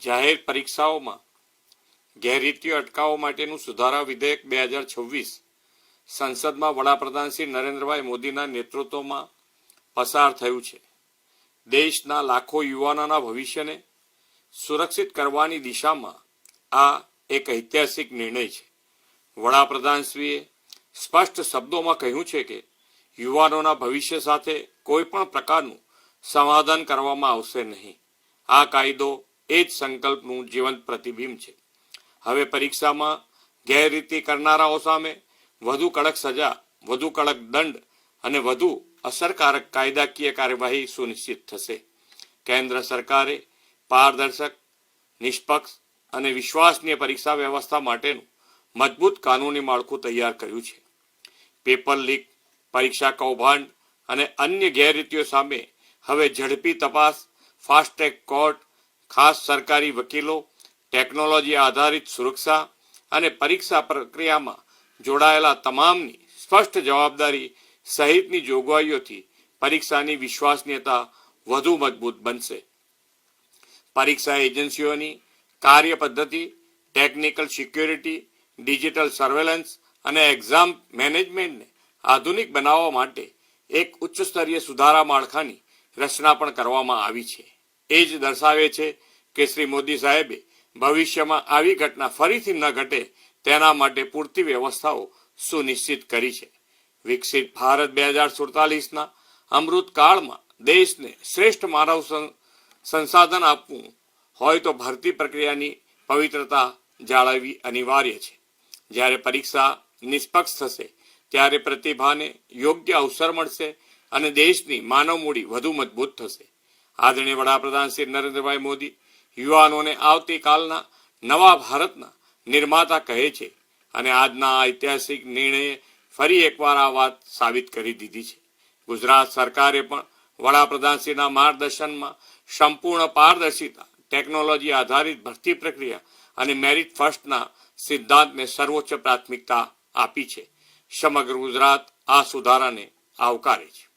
જાહેર પરીક્ષાઓમાં ગેરરીતિઓ અટકાવવા માટેનું સુધારા વિધેયક 2026 સંસદમાં વડાપ્રધાન શ્રી નરેન્દ્રભાઈ મોદીના નેતૃત્વમાં પસાર થયું છે. દેશના લાખો યુવાનોના ભવિષ્યને સુરક્ષિત કરવાની દિશામાં આ એક ઐતિહાસિક નિર્ણય છે. વડાપ્રધાનશ્રીએ સ્પષ્ટ શબ્દોમાં કહ્યું છે કે યુવાનોના ભવિષ્ય સાથે કોઈ પણ પ્રકારનું સમાધાન કરવામાં આવશે નહીં. આ કાયદો એ જ સંકલ્પનું જીવંત પ્રતિબિંબ છે. હવે પરીક્ષામાં ગેરરીતિ કરનારાઓ સામે વધુ કડક સજા, વધુ કડક દંડ અને વધુ અસરકારક કાયદાકીય કાર્યવાહી સુનિશ્ચિત થશે. કેન્દ્ર સરકારે પારદર્શક, નિષ્પક્ષ અને વિશ્વસનીય પરીક્ષા વ્યવસ્થા માટેનું મજબૂત કાનૂની માળખું તૈયાર કર્યું છે. પેપર લીક, પરીક્ષા કૌભાંડ અને અન્ય ગેરરીતિઓ સામે હવે ઝડપી તપાસ, ફાસ્ટ ટ્રેક કોર્ટ, ખાસ સરકારી વકીલો, ટેકનોલોજી આધારિત સુરક્ષા અને પરીક્ષા પ્રક્રિયામાં જોડાયેલા તમામની સ્પષ્ટ જવાબદારી સહિતની જોગવાઈઓથી પરીક્ષાની વિશ્વસનીયતા વધુ મજબૂત બનશે. પરીક્ષા એજન્સીઓની કાર્ય પદ્ધતિ, ટેકનિકલ સિક્યોરિટી, ડિજિટલ સર્વેલન્સ અને એક્ઝામ મેનેજમેન્ટને આધુનિક બનાવવા માટે એક ઉચ્ચ સ્તરીય સુધારા માળખાની રચના પણ કરવામાં આવી છે. એ જ દર્શાવે છે કે શ્રી મોદી સાહેબે ભવિષ્યમાં આવી ઘટના ફરીથી ન ઘટે તેના માટે પૂરતી વ્યવસ્થાઓ સુનિશ્ચિત કરી છે. વિકસિત ભારત 2047ના અમૃતકાળમાં દેશને શ્રેષ્ઠ માનવ સંસાધન આપવું હોય તો ભરતી પ્રક્રિયાની પવિત્રતા જાળવવી અનિવાર્ય છે. જ્યારે પરીક્ષા નિષ્પક્ષ થશે ત્યારે પ્રતિભાને યોગ્ય અવસર મળશે અને દેશની માનવ મૂડી વધુ મજબૂત થશે. આદરણીય વડાપ્રધાન શ્રી નરેન્દ્રભાઈ મોદી યુવાનોને આવતીકાલના નવા ભારતના નિર્માતા કહે છે અને આજના ઐતિહાસિક નિર્ણયે ફરી એકવાર આ વાત સાબિત કરી દીધી છે. ગુજરાત સરકારે પણ વડાપ્રધાનશ્રીના માર્ગદર્શનમાં સંપૂર્ણ પારદર્શિતા, ટેકનોલોજી આધારિત ભરતી પ્રક્રિયા અને મેરિટ ફર્સ્ટના સિદ્ધાંતને સર્વોચ્ચ પ્રાથમિકતા આપી છે. સમગ્ર ગુજરાત આ સુધારાને આવકારે છે.